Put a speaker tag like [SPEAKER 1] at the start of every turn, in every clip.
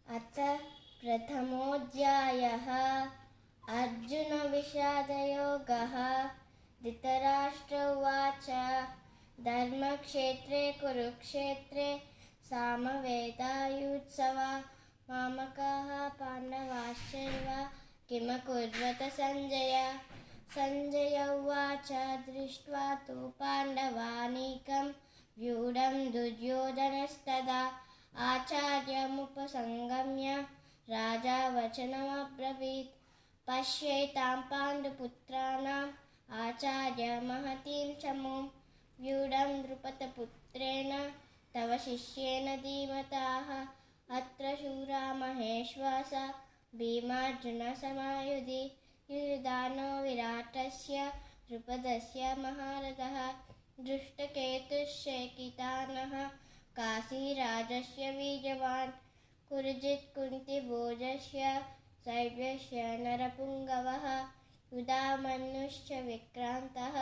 [SPEAKER 1] अथ प्रथमोऽध्यायः अर्जुनविषादयोगः। धृतराष्ट्र उवाच धर्मक्षेत्रे कुरुक्षेत्रे सामवेदायुत्सवा मामकाः पाण्डवाश्चैव किमकुर्वत सञ्जय। सञ्जय उवाच दृष्ट्वा तु पाण्डवानीकं व्यूढं दुर्योधनस्तदा आचार्यमुपसंगम्य राजा वचनमब्रवीत्। पश्येतां पाण्डुपुत्राणाम् आचार्यमहतीं चमूं व्यूढं द्रुपदपुत्रेण तव शिष्येन धीमताः। अत्र शूरा महेश्वासा भीमार्जुनसमायुधि युयुधानो विराटस्य द्रुपदस्य महारथः दृष्टकेतुश्चेकितानः काशीराजस्य वीर्यवान् कुरुजित् कुन्तिभोजस्य शैब्यस्य नरपुङ्गवः युधामन्युश्च विक्रान्तः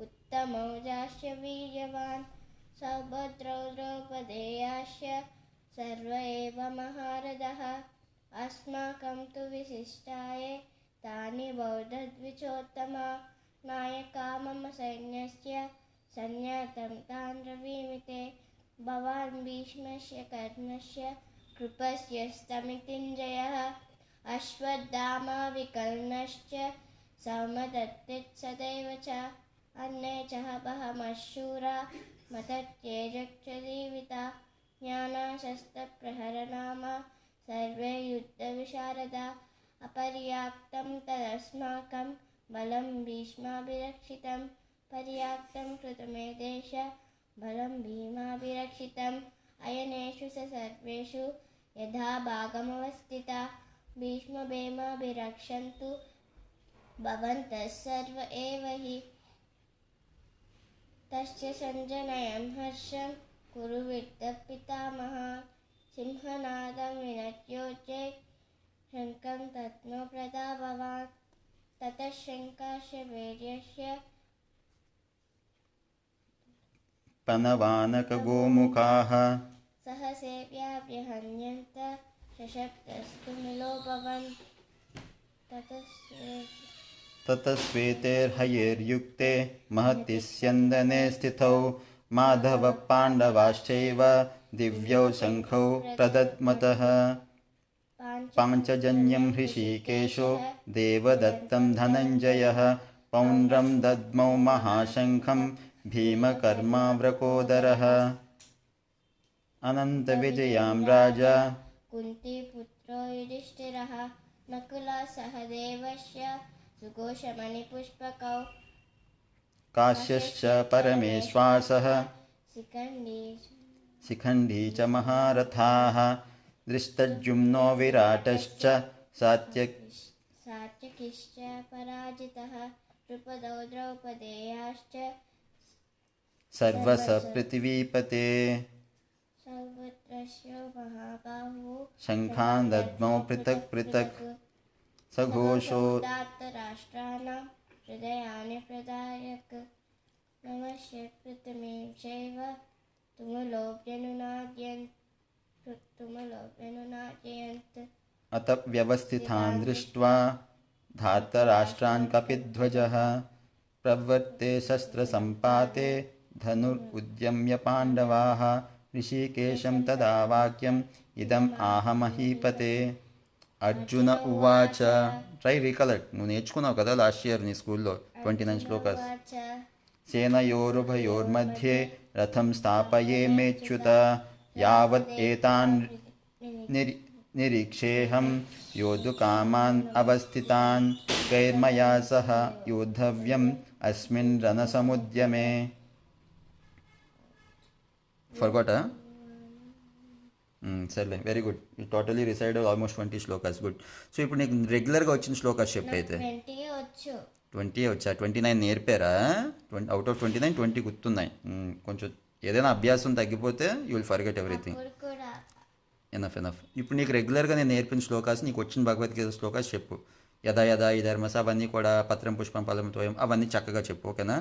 [SPEAKER 1] उत्तमौजास्य वीर्यवान् सौभद्रौ द्रौपदेयाश्च सर्व एव महारथः। अस्माकं तु विशिष्टाये तानि बौद्धद्विचोत्तमा नायका मम सैन्यस्य सन्यातं तान् ब्रवीमि। भवान् भीष्मस्य कर्णस्य कृपस्य स्तमितिञ्जयः अश्वत्थामा विकर्णश्च सौमदत्तिः च अन्ये च बहवश्शूरा मदत्येजश्च जीविता ज्ञानाशस्त्रप्रहरणामा सर्वे युद्धविशारदा। अपर्याप्तं तदस्माकं बलं भीष्माभिरक्षितं पर्याप्तं कृतमेतेष बलं भीमाभिरक्षितम् अयनेषु स सर्वेषु यथा भागमवस्थिता भीष्मभीमाभिरक्षन्तु भवन्तः सर्व एव हि। तस्य सञ्जनयन् हर्षं कुरुविद्धिपितामहान् सिंहनादं विनद्योच्चे शङ्खं तत्नो प्रदाभवान्। ततः शङ्खस्य वीर्यस्य
[SPEAKER 2] पनवानकगोमुखाः
[SPEAKER 1] सहसेव्याभ्यहन्यन्त सशक्तस्तु मिलोभवन्।
[SPEAKER 2] ततस्वेतैर्हयैर्युक्ते महति स्यन्दने स्थितौ माधवः पाण्डवाश्चैव दिव्यौ शङ्खौ प्रदद्मतः। पाञ्चजन्यं हृषीकेशो देवदत्तं धनञ्जयः पौण्ड्रं दद्मौ महाशङ्खं भीमकर्माव्रकोदरः। अनन्तविजयां राजा
[SPEAKER 1] कुन्तीपुत्रो युधिष्ठिरः नकुलः सहदेवस्य सुघोषमणिपुष्पकौ
[SPEAKER 2] काश्यश्च परमेश्वासः शिखण्डी च महारथाः दृष्टद्युम्नो विराटश्च
[SPEAKER 1] सात्यकिश्च पराजितः द्रुपदो द्रौपदेयाश्च
[SPEAKER 2] सर्वश पृथिवीपते।
[SPEAKER 1] सर्वत्रस्य महाबाहु
[SPEAKER 2] शङ्खान् दद्मौ पृथक् पृथक् सघोषो
[SPEAKER 1] दातराष्ट्राणां हृदयानि प्रदायक नमस्य प्रथमें चैव तुमुलोऽप्यनुनादयन्त।
[SPEAKER 2] अत व्यवस्थितान् दृष्ट्वा धातराष्ट्रान् कपिध्वजः प्रवृत्ते शस्त्रसम्पाते धनुरुद्यम्य पाण्डवाः ऋषिकेशं तदा वाक्यम् इदम् आह महीपते। అర్జున ఉవాచ ట్రై రీకలెక్ట్, నువ్వు నేర్చుకున్నావు కదా లాస్ట్ ఇయర్ నీ స్కూల్లో 29 శ్లోకాస్. సేనయోరుభయోర్मध्ये రథం స్థాపయేమేచ్యుత యావత్ ఏతాన్ నిరీక్షేహం యోద్ధుకామాన్ అవస్థితాన్ గైర్మయా సహ యోద్ధవ్యం అస్మిన్ రణసముద్యమే. ఫర్గాటా? సర్లే, very good. You totally reside almost 20 shlokas. Good. So ఇప్పుడు నీకు రెగ్యులర్గా వచ్చిన శ్లోకాస్ చెప్పైతే 20 వచ్చా? 29 నేర్పారా? అవుట్ ఆఫ్ 29 20 గుర్తున్నాయి. కొంచెం ఏదైనా అభ్యాసం తగ్గిపోతే you will forget everything. Enough. ఇప్పుడు నీకు రెగ్యులర్గా నేను నేర్పిన శ్లోకాస్, నీకు వచ్చిన భగవద్గీత శ్లోకాస్ చెప్పు. యదా యదా ఈ ధర్మస అవన్నీ కూడా పత్రం పుష్పం ఫలం తోయం అవన్నీ చక్కగా చెప్పు, ఓకేనా?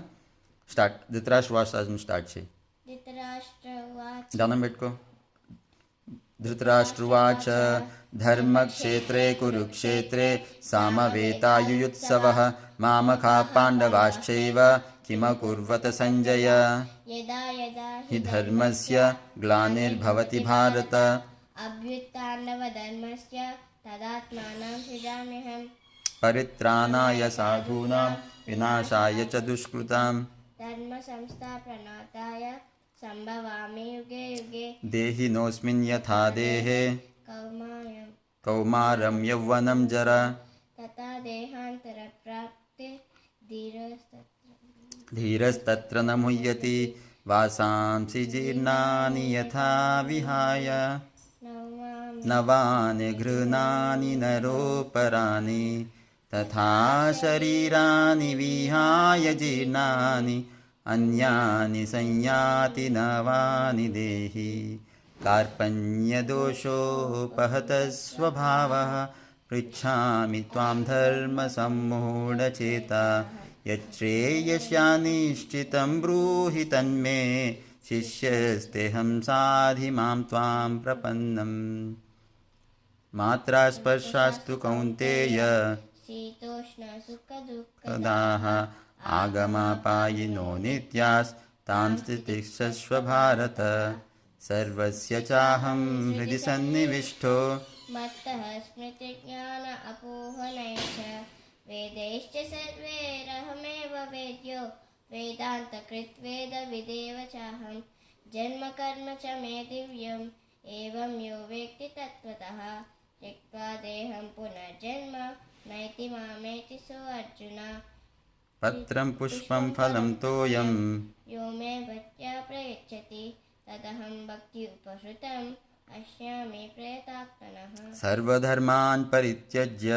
[SPEAKER 2] స్టార్ట్. ధృతరాష్ట్ర వాసాన్ని స్టార్ట్ చేయి. దండం పెట్టుకో. ధృతరాష్ట్రువాచ ధర్మక్షేత్రే కురుక్షేత్రే సామవేతాయుయుత్సవః మామకా పాండవాశ్చైవ కిమకుర్వత సంజయ
[SPEAKER 1] యదా యదా
[SPEAKER 2] హి ధర్మస్య గ్లానిర్భవతి భారత
[SPEAKER 1] అభ్యుత్థానవధర్మస్య తదాత్మానం సృజామ్యహం
[SPEAKER 2] పరిత్రాణాయ సాధూనాం వినాశాయ చ దుష్కృతాం
[SPEAKER 1] ధర్మ సంస్థాపనార్థాయ సంభవామి యుగే యుగే
[SPEAKER 2] దేహినోऽస్మిన్ యథా దేహే
[SPEAKER 1] కౌమాయం
[SPEAKER 2] కౌమారం యౌవనం జరా
[SPEAKER 1] తథా దేహాంతర ప్రాప్తే
[SPEAKER 2] ధీరస్తత్ర న ముహ్యతి వాసాంసి జీర్ణాని యథా విహాయ నవాని గృహ్ణాని నరోపరాని తథా శరీరాని విహాయ జీర్ణాని అన్యాని సంయాతి నవాని దేహి కార్పణ్యదోషోపహత స్వభావః పృచ్ఛామి త్వాం ధర్మసమ్మూఢచేతా యచ్ఛ్రేయస్యానిశ్చితం బ్రూహి తన్మే శిష్యస్తేహం సాధి మాం త్వాం ప్రపన్నం మాత్రా స్పర్శాస్తు కౌంతేయ
[SPEAKER 1] శీతోష్ణ సుఖ దుఃఖ
[SPEAKER 2] కదాః ఆగమాపాయినో నిత్యాస్ తాం స్థితిక్షస్వ భారత సర్వస్య చాహం హృది సన్నివిష్టో
[SPEAKER 1] మత్తః స్మృతిజ్ఞాన అపోహనైశ్చ వేదైశ్చ సర్వైరహమేవ వేద్యో వేదాంతకృత్వేద విదేవ చాహం జన్మ కర్మ చ మే దివ్యం ఏవం యో వేత్తి తత్వతః త్యక్త్వా దేహం పునర్జన్మ నైతి మామేతి సో అర్జున
[SPEAKER 2] పత్రం పుష్పం ఫలం తోయం
[SPEAKER 1] యో మే భక్త్యా ప్రయచ్చతి తదహం భక్తి ఉపహృతం అస్యామి ప్రయతాత్మనః
[SPEAKER 2] సర్వధర్మాన్ పరిత్యజ్య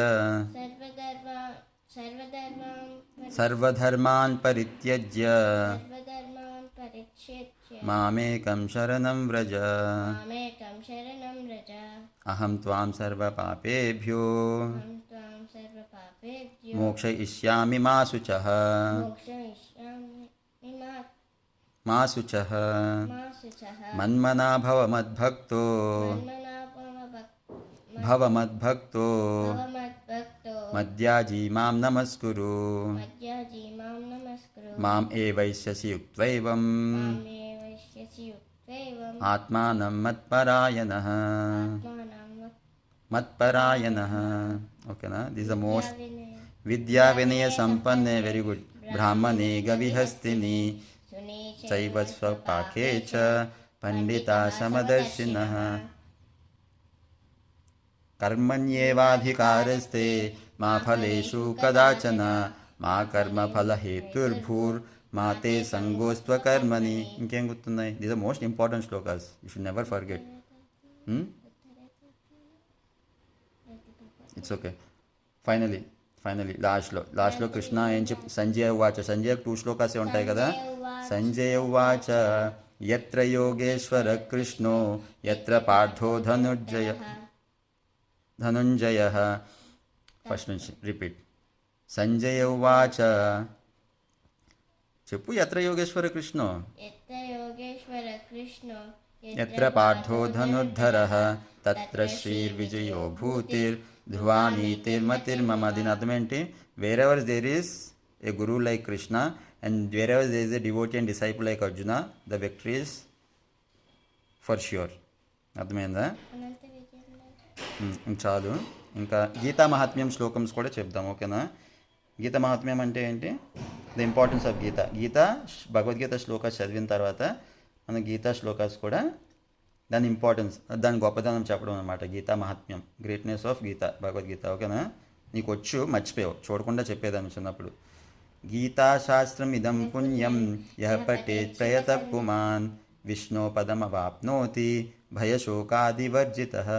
[SPEAKER 2] సర్వధర్మాన్ పరిత్యజ్య
[SPEAKER 1] సర్వధర్మాన్ పరిచ్ఛేద్య
[SPEAKER 2] మామేకం శరణం వ్రజ
[SPEAKER 1] మామేకం శరణం వ్రజ
[SPEAKER 2] అహం త్వాం సర్వపాపేభ్యో
[SPEAKER 1] అహం త్వాం సర్వపాపేభ్యో
[SPEAKER 2] మోక్షయిష్యామి మా శుచః
[SPEAKER 1] మోక్షయిష్యామి
[SPEAKER 2] మా శుచః
[SPEAKER 1] మా శుచః
[SPEAKER 2] మన్మనా భవ మద్భక్తో భవమద్భక్తో మద్యాజీ మాం నమస్కురు
[SPEAKER 1] మధ్యాజీ మాం నమస్కురు
[SPEAKER 2] మాం ఏవైష్యసి యుక్త్వైవం
[SPEAKER 1] మామేవైష్యసి యుక్త్వైవం
[SPEAKER 2] ఆత్మానం మత్పరాయణః మత్పరాయణః ఓకేనా దిస్ ద మోస్ట్ విద్యా వినయ సంపన్నే వెరీ గుడ్ బ్రాహ్మణే గవిహస్తిని చైవ స్వపాకే చ పండితా సమదర్శినః కర్మణ్యేవాధికారస్తే మా ఫలేషు కదాచన మా కర్మఫలహేతుర్భూర్ మా తే సంగోస్త్వకర్మని ఇంకేం గుర్తున్నాయి these are most important shlokas you should never forget it's okay finally లాస్ట్లో కృష్ణ ఏం చెప్పి సంజయ ఉవాచ సంజయ్ 2 శ్లోకాసే ఉంటాయి కదా సంజయ ఉవాచ యత్ర యోగేశ్వర కృష్ణో యత్ర పార్థో ధనుంజయ ఫస్ట్ నుంచి రిపీట్ సంజయ ఉవాచ చెప్పు యత్ర యోగేశ్వర కృష్ణో
[SPEAKER 1] యత్ర యోగేశ్వర కృష్ణో
[SPEAKER 2] యత్ర పార్థో ధనుర్ధరః తత్ర శ్రీర్విజయో భూతిర్ ధ్రువా నీతిర్మతిర్మమ దీని అర్థం ఏంటి wherever there is a guru like Krishna and wherever there is a devotee and disciple like Arjuna the victory is for sure అర్థమైందా
[SPEAKER 1] అనంత విజయం
[SPEAKER 2] చాలు ఇంకా గీతా మహాత్మ్యం శ్లోకమ్స్ కూడా చెప్దాం ఓకేనా గీత మహాత్మ్యం అంటే ఏంటి ద ఇంపార్టెన్స్ ఆఫ్ గీత భగవద్గీత శ్లోకాస్ చదివిన తర్వాత మన గీతా శ్లోకాస్ కూడా దాని ఇంపార్టెన్స్ దాని గొప్పదనం చెప్పడం అనమాట గీతా మహాత్మ్యం గ్రేట్నెస్ ఆఫ్ గీత భగవద్గీత ఓకేనా నీకు వచ్చు మర్చిపోయావు చూడకుండా చెప్పేదాన్ని చిన్నప్పుడు గీతాశాస్త్రం ఇదం పుణ్యం యః పఠేత్ ప్రయత పుమాన్ విష్ణో పదమవాప్నోతి భయశోకాదివర్జితః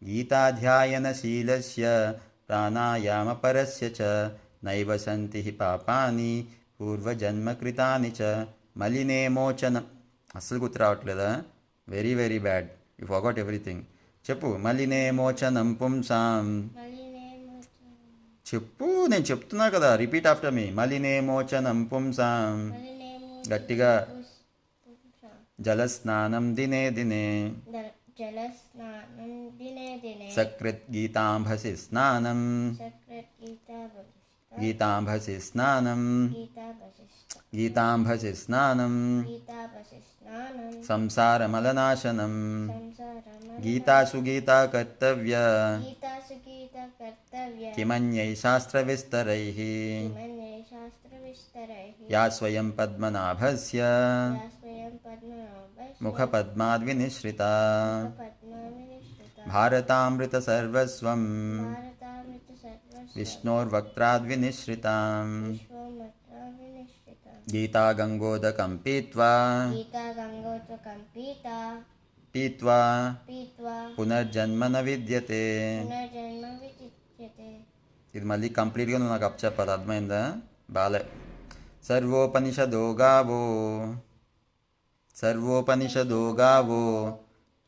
[SPEAKER 2] గీతాధ్యాయనశీలస్య ప్రాణాయామపరస్య చ నైవ సంతి హి పాపాని పూర్వజన్మకృతాని చ మలినే మోచనం అస్సలు గుర్తు రావట్లేదా very very bad you forgot everything చెప్పు మలినే మోచనం పుంసాం చెప్పు నేను చెప్తున్నా కదా రిపీట్ ఆఫ్టర్ మీ మలినే మోచనం పుంసాం గట్టిగా జలస్నానం దినే దినే
[SPEAKER 1] जलस्नानं दिने दिने
[SPEAKER 2] సకృత్ గీతాంభసి స్నానం
[SPEAKER 1] सकृद्गीता वसिष्ठ
[SPEAKER 2] గీతాంభసి స్నానం
[SPEAKER 1] गीता वसिष्ठ
[SPEAKER 2] గీతాంభసి స్నానం
[SPEAKER 1] गीता वसिष्ठानं
[SPEAKER 2] సంసారమలనాశనం
[SPEAKER 1] संसारमल
[SPEAKER 2] గీతాసు గీతా కర్తవ్య
[SPEAKER 1] गीतासु गीता कर्तव्य
[SPEAKER 2] కిమన్యై శాస్త్రవిస్తరైః
[SPEAKER 1] किमन्ये शास्त्रविस्तरैः
[SPEAKER 2] యా స్వయం పద్మనాభస్య
[SPEAKER 1] या स्वयं पद्मनाभस्य
[SPEAKER 2] ముఖపద్మాద్వినిశ్రితా
[SPEAKER 1] पद्मविनिश्चिता
[SPEAKER 2] భారతామృత సర్వస్వం
[SPEAKER 1] भारतामृतसर्वस्व
[SPEAKER 2] విష్ణోర్వక్త్రాద్వినిశ్రితాం
[SPEAKER 1] विश्वमत्राविनिश्चिता
[SPEAKER 2] గీతా గంగోదకం పీత్వా
[SPEAKER 1] गीता गङ्गोत्वकं पीता
[SPEAKER 2] పీత్వా
[SPEAKER 1] पीत्वा
[SPEAKER 2] పునర్జన్మ న విద్యతే
[SPEAKER 1] पुनर्जन्म विचित्यते
[SPEAKER 2] ఇది మళ్ళీ కంప్లీట్గా నువ్వు నాకు చెప్పాలి అర్థమైందా బాలే సర్వోపనిషదో గావో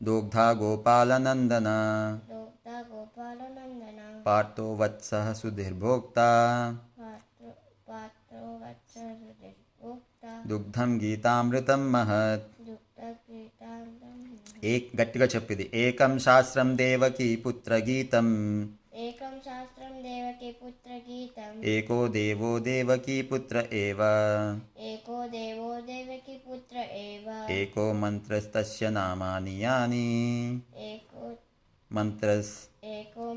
[SPEAKER 2] దోగ్ధా గోపాలనందన
[SPEAKER 1] लोकता गोपालनन्दना
[SPEAKER 2] పార్థో వత్సః సుధీర్భోక్త
[SPEAKER 1] पात्रो वत्सरुक्ता
[SPEAKER 2] దుగ్ధం గీతామృతం మహత్
[SPEAKER 1] दुग्धगीतान्तम्
[SPEAKER 2] గట్టిగా చెప్పిది ఏకం శాస్త్రం దేవకీ పుత్ర గీతం
[SPEAKER 1] एकं शास्त्रं देवकी पुत्रगीतम्
[SPEAKER 2] ఏకో దేవో దేవకీ పుత్ర ఏవ
[SPEAKER 1] एको देवो देवकी पुत्र एव
[SPEAKER 2] ఏకో మంత్రస్తస్య నామాని యాని
[SPEAKER 1] एको
[SPEAKER 2] మంత్రస్తస్య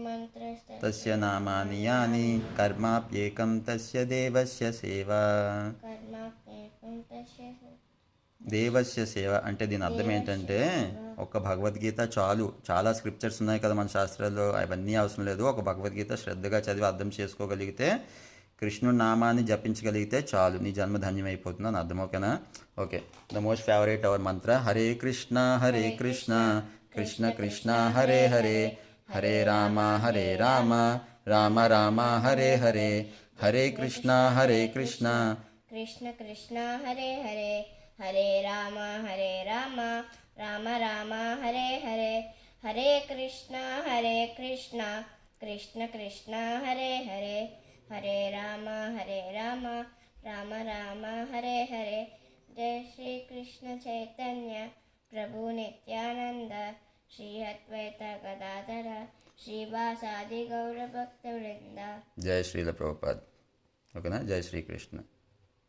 [SPEAKER 1] मन्त्रस्तस्य
[SPEAKER 2] నామాని యాని కర్మాప్యేకం తస్య దేవస్య సేవ
[SPEAKER 1] कर्माप्येकं तस्य
[SPEAKER 2] దేవస్య సేవ అంటే దీని అర్థం ఏంటంటే ఒక భగవద్గీత చాలు చాలా స్క్రిప్చర్స్ ఉన్నాయి కదా మన శాస్త్రాల్లో అవన్నీ అవసరం లేదు ఒక భగవద్గీత శ్రద్ధగా చదివి అర్థం చేసుకోగలిగితే కృష్ణుడి నామాన్ని జపించగలిగితే చాలు నీ జన్మ ధన్యమైపోతుంది అని అర్థం ఓకేనా ఓకే ద మోస్ట్ ఫేవరెట్ అవర్ మంత్ర హరే కృష్ణ కృష్ణ కృష్ణ హరే హరే హరే రామ రామ రామ హరే హరే హరే కృష్ణ కృష్ణ
[SPEAKER 1] कृष्ण कृष्ण हरे हरे हरे राम राम राम हरे हरे हरे कृष्ण कृष्ण कृष्ण कृष्ण हरे हरे हरे राम राम राम हरे हरे जय श्री कृष्ण चैतन्य प्रभु नित्यानंद श्री अद्वैत गदाधर श्रीवासादि गौरभक्तवृंद
[SPEAKER 2] జై శ్రీల ప్రభుపాద్ ఓకేనా జై శ్రీకృష్ణ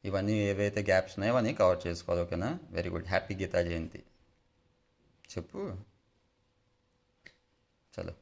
[SPEAKER 2] ఇవన్నీ ఏవైతే గ్యాప్స్ ఉన్నాయో అవన్నీ కవర్ చేసుకోవాలి ఓకేనా వెరీ గుడ్ హ్యాపీ గీతా జయంతి చెప్పు చలో